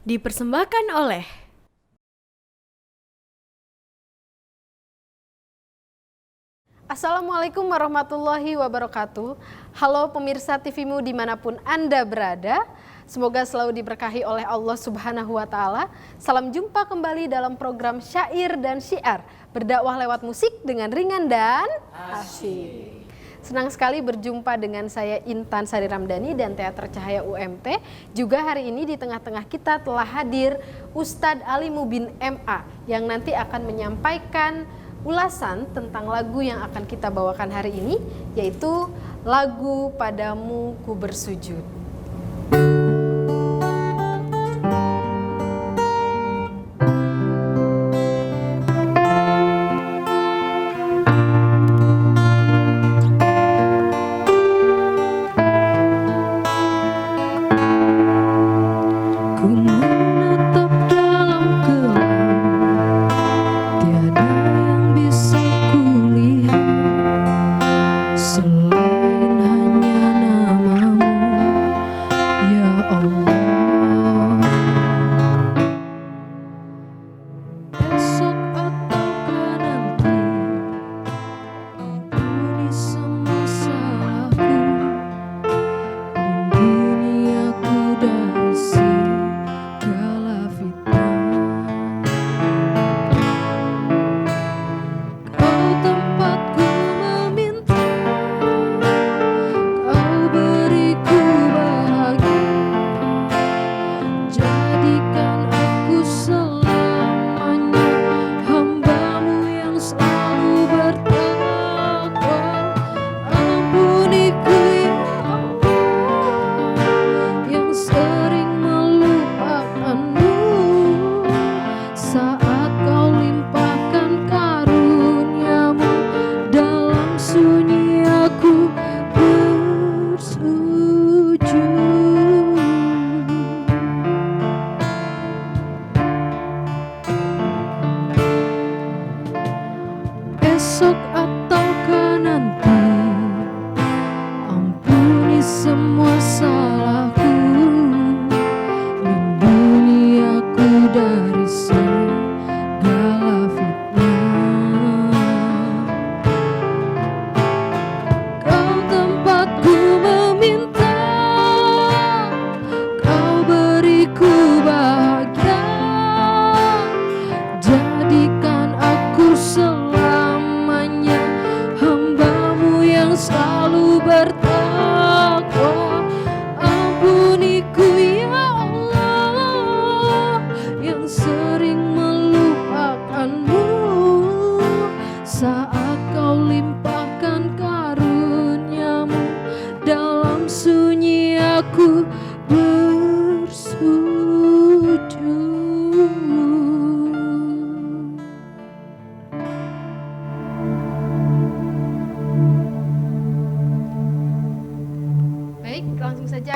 Dipersembahkan oleh Assalamualaikum warahmatullahi wabarakatuh. Halo pemirsa TVmu dimanapun Anda berada. Semoga selalu diberkahi oleh Allah Subhanahu wa Ta'ala. Salam jumpa kembali dalam program Syair dan Syiar, berdakwah lewat musik dengan ringan dan asyik. Senang sekali berjumpa dengan saya Intan Sari Ramdhani dan Teater Cahaya UMT. Juga hari ini di tengah-tengah kita telah hadir Ustadz Ali Mubin MA yang nanti akan menyampaikan ulasan tentang lagu yang akan kita bawakan hari ini, yaitu lagu Padamu Ku Bersujud.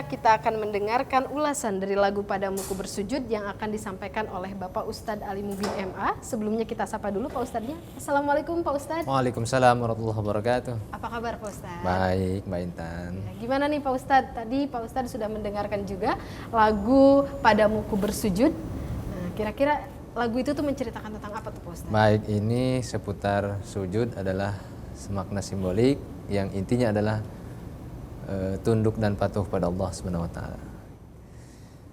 Kita akan mendengarkan ulasan dari lagu Padamu Ku Bersujud yang akan disampaikan oleh Bapak Ustadz Ali Mubin MA. Sebelumnya kita sapa dulu Pak Ustadznya. Assalamualaikum Pak Ustadz. Waalaikumsalam warahmatullahi wabarakatuh. Apa kabar Pak Ustadz? Baik Mbak Intan. Ya, gimana nih Pak Ustadz? Tadi Pak Ustadz sudah mendengarkan juga lagu Padamu Ku Bersujud. Nah, kira-kira lagu itu tuh menceritakan tentang apa tuh Pak Ustadz? Baik, ini seputar sujud adalah semakna simbolik yang intinya adalah tunduk dan patuh pada Allah Subhanahu wa taala.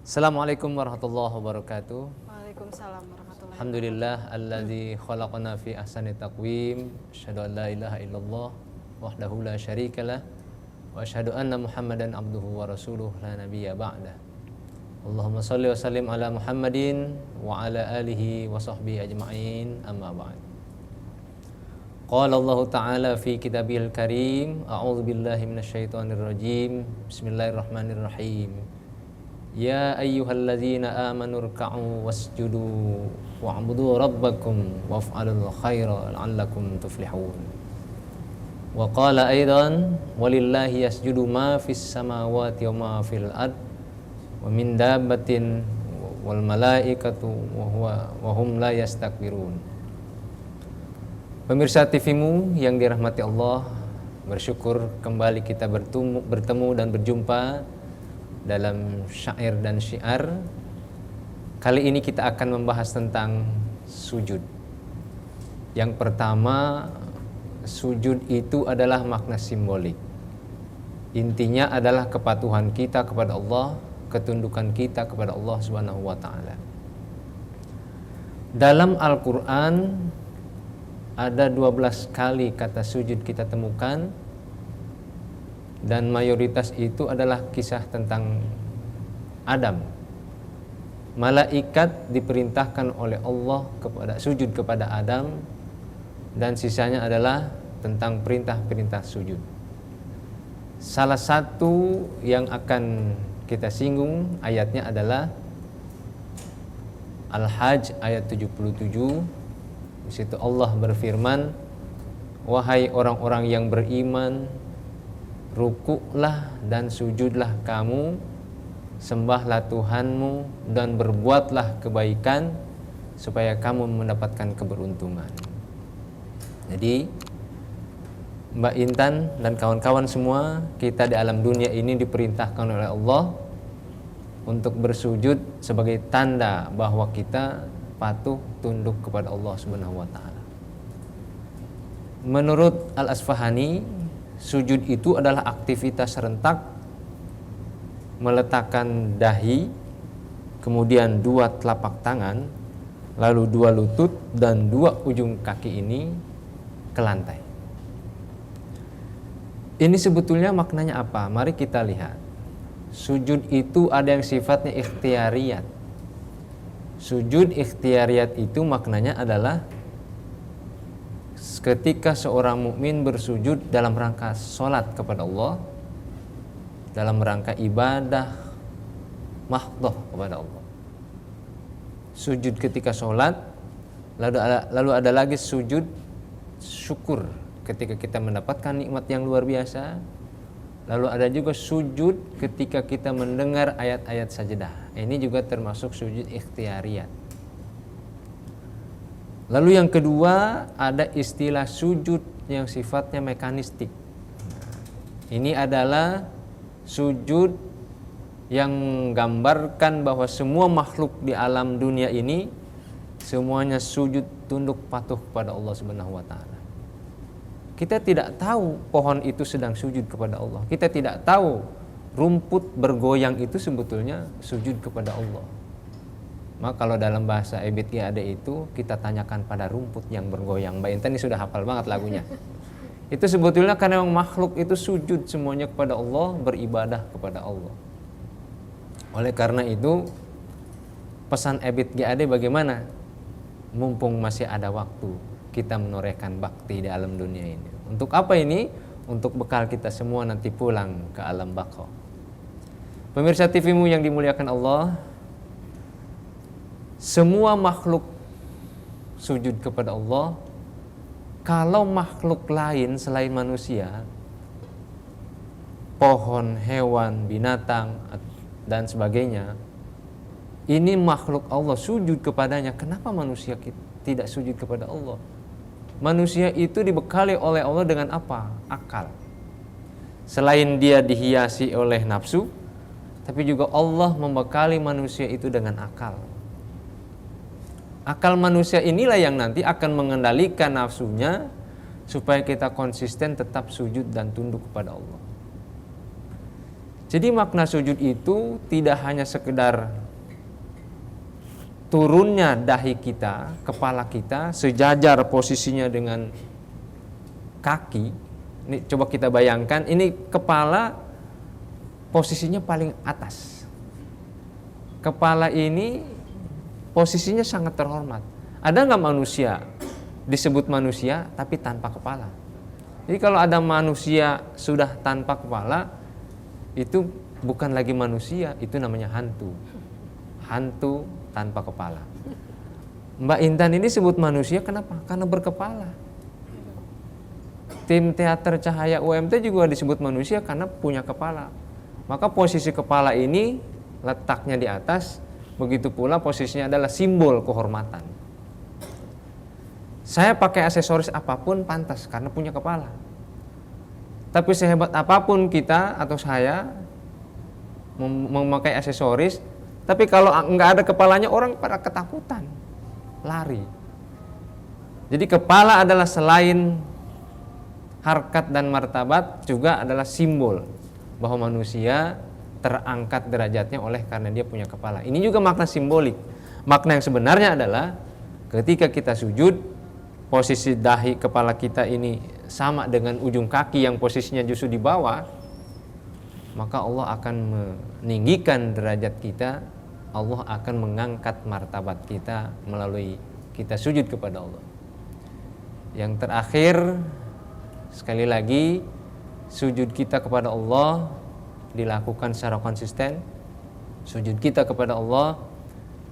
Assalamualaikum warahmatullahi wabarakatuh. Waalaikumsalam warahmatullahi wabarakatuh. Alhamdulillah alladzi khalaqana fi ahsani taqwim, asyhadu an la ilaha illallah wahdahu la syarikalah wa asyhadu anna Muhammadan abduhu wa rasuluh la nabiyya ba'dah. Allahumma shalli wa sallim ala Muhammadin wa ala alihi wa sahbihi ajma'in, amma ba'd. Qala Allah Ta'ala fi kitabihil karim, a'udzu billahi minasyaitonir rajim, bismillahirrahmanirrahim. Ya ayyuhalladzina amanu ruk'u wasjudu wa'budu rabbakum waf'alul khaira la'allakum tuflihun. Wa qala aidan walillahi yasjudu ma fis samawati wa ma fil ard wa min dabbatin wal malaikatu wa hum la yastakbirun. Pemirsa TVmu yang dirahmati Allah, bersyukur kembali kita bertemu dan berjumpa dalam syair dan syiar Kali ini kita akan membahas tentang sujud. Yang pertama, sujud itu adalah makna simbolik. Intinya adalah kepatuhan kita kepada Allah, ketundukan kita kepada Allah Subhanahu wa taala. Dalam Al-Qur'an ada 12 kali kata sujud kita temukan, dan mayoritas itu adalah kisah tentang Adam. Malaikat diperintahkan oleh Allah kepada sujud kepada Adam, dan sisanya adalah tentang perintah-perintah sujud. Salah satu yang akan kita singgung ayatnya adalah Al-Hajj ayat 77. Di situ Allah berfirman, "Wahai orang-orang yang beriman, rukuklah dan sujudlah kamu, sembahlah Tuhanmu dan berbuatlah kebaikan supaya kamu mendapatkan keberuntungan." Jadi Mbak Intan dan kawan-kawan semua, kita di alam dunia ini diperintahkan oleh Allah untuk bersujud sebagai tanda bahwa kita patuh tunduk kepada Allah Subhanahu wa taala. Menurut Al-Asfahani, sujud itu adalah aktivitas serentak meletakkan dahi, kemudian 2 telapak tangan, lalu 2 lutut dan 2 ujung kaki ini ke lantai. Ini sebetulnya maknanya apa? Mari kita lihat. Sujud itu ada yang sifatnya ikhtiariyat. Sujud ikhtiariyat itu maknanya adalah ketika seorang mukmin bersujud dalam rangka sholat kepada Allah, dalam rangka ibadah mahdhah kepada Allah. Sujud ketika sholat, lalu ada lagi sujud syukur ketika kita mendapatkan nikmat yang luar biasa. Lalu ada juga sujud ketika kita mendengar ayat-ayat sajdah. Ini juga termasuk sujud ikhtiariyat. Lalu yang kedua, ada istilah sujud yang sifatnya mekanistik. Ini adalah sujud yang menggambarkan bahwa semua makhluk di alam dunia ini semuanya sujud tunduk patuh kepada Allah Subhanahu wa taala. Kita tidak tahu pohon itu sedang sujud kepada Allah. Kita tidak tahu rumput bergoyang itu sebetulnya sujud kepada Allah. Maka kalau dalam bahasa Ebit GAD itu kita tanyakan pada rumput yang bergoyang. Mbak Intan ini sudah hafal banget lagunya. Itu sebetulnya karena makhluk itu sujud semuanya kepada Allah, beribadah kepada Allah. Oleh karena itu pesan Ebit GAD bagaimana? Mumpung masih ada waktu, kita menorehkan bakti di alam dunia ini. Untuk apa ini? Untuk bekal kita semua nanti pulang ke alam baqa. Pemirsa TVmu yang dimuliakan Allah, semua makhluk sujud kepada Allah. Kalau makhluk lain selain manusia, pohon, hewan, binatang, dan sebagainya, ini makhluk Allah sujud kepadanya. Kenapa manusia tidak sujud kepada Allah? Manusia itu dibekali oleh Allah dengan apa? Akal. Selain dia dihiasi oleh nafsu, tapi juga Allah membekali manusia itu dengan akal. Akal manusia inilah yang nanti akan mengendalikan nafsunya supaya kita konsisten tetap sujud dan tunduk kepada Allah. Jadi makna sujud itu tidak hanya sekedar turunnya dahi kita, kepala kita sejajar posisinya dengan kaki. Ini coba kita bayangkan, ini kepala posisinya paling atas. Kepala ini posisinya sangat terhormat. Ada nggak manusia disebut manusia tapi tanpa kepala? Jadi kalau ada manusia sudah tanpa kepala, itu bukan lagi manusia, itu namanya hantu. Hantu tanpa kepala. Mbak Intan ini sebut manusia kenapa? Karena berkepala. Tim teater Cahaya UMT juga disebut manusia karena punya kepala. Maka posisi kepala ini letaknya di atas, begitu pula posisinya adalah simbol kehormatan. Saya pakai aksesoris apapun pantas karena punya kepala. Tapi sehebat apapun kita atau saya memakai aksesoris, Tapi kalau nggak ada kepalanya, orang pada ketakutan, lari. Jadi kepala adalah selain harkat dan martabat, juga adalah simbol bahwa manusia terangkat derajatnya oleh karena dia punya kepala. Ini juga makna simbolik. Makna yang sebenarnya adalah ketika kita sujud, posisi dahi kepala kita ini sama dengan ujung kaki yang posisinya justru di bawah, maka Allah akan meninggikan derajat kita. Allah akan mengangkat martabat kita melalui kita sujud kepada Allah. Yang terakhir, sekali lagi, sujud kita kepada Allah dilakukan secara konsisten. Sujud kita kepada Allah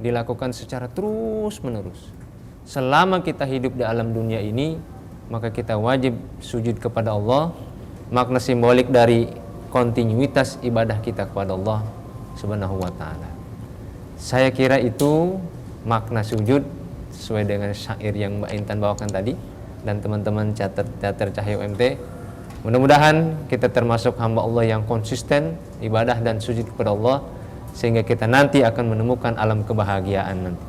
dilakukan secara terus menerus. Selama kita hidup di alam dunia ini, maka kita wajib sujud kepada Allah. Makna simbolik dari kontinuitas ibadah kita kepada Allah Subhanahu wa ta'ala. Saya kira itu makna sujud sesuai dengan syair yang Mbak Intan bawakan tadi dan teman-teman teater Cahaya UMT. Mudah-mudahan kita termasuk hamba Allah yang konsisten ibadah dan sujud kepada Allah, sehingga kita nanti akan menemukan alam kebahagiaan nanti.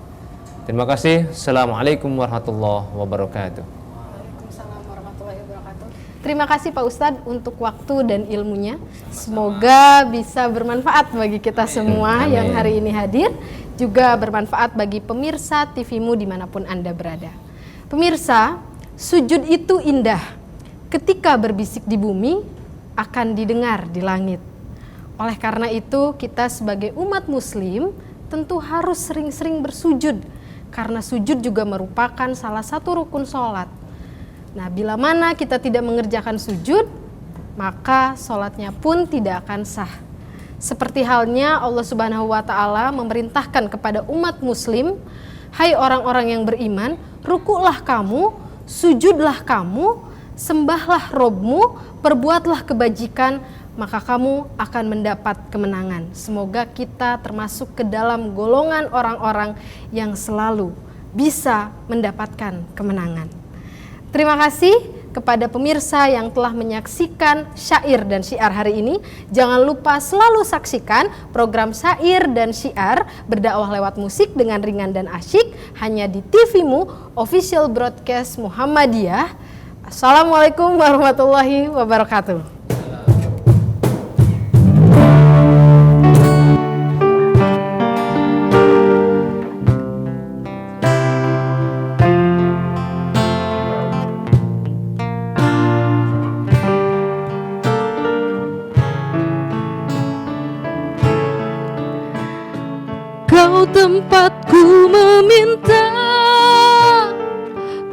Terima kasih. Assalamualaikum warahmatullahi wabarakatuh. Waalaikumsalam warahmatullahi wabarakatuh. Terima kasih Pak Ustadz untuk waktu dan ilmunya. Semoga bisa bermanfaat bagi kita semua yang hari ini hadir, juga bermanfaat bagi pemirsa TVmu dimanapun Anda berada. Pemirsa, sujud itu indah. Ketika berbisik di bumi, akan didengar di langit. Oleh karena itu, kita sebagai umat muslim tentu harus sering-sering bersujud, karena sujud juga merupakan salah satu rukun sholat. Nah, bila mana kita tidak mengerjakan sujud, maka sholatnya pun tidak akan sah. Seperti halnya Allah Subhanahu wa ta'ala memerintahkan kepada umat muslim, hai orang-orang yang beriman, rukuklah kamu, sujudlah kamu, sembahlah Robmu, perbuatlah kebajikan, maka kamu akan mendapat kemenangan. Semoga kita termasuk ke dalam golongan orang-orang yang selalu bisa mendapatkan kemenangan. Terima kasih kepada pemirsa yang telah menyaksikan Syair dan Syiar hari ini. Jangan lupa selalu saksikan program Syair dan Syiar berdakwah lewat musik dengan ringan dan asyik hanya di TVmu Official Broadcast Muhammadiyah. Assalamualaikum warahmatullahi wabarakatuh. Kau tempatku meminta,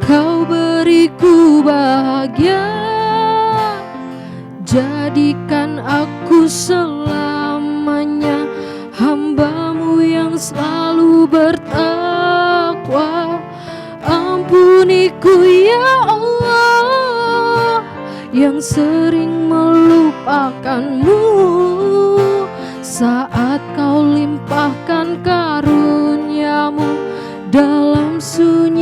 Kau beriku bahagia, jadikan aku selamanya hamba-Mu yang selalu bertakwa. Ampuniku ya Allah yang sering melupakan-Mu saat Kau limpahkan karunia-Mu dalam sunyi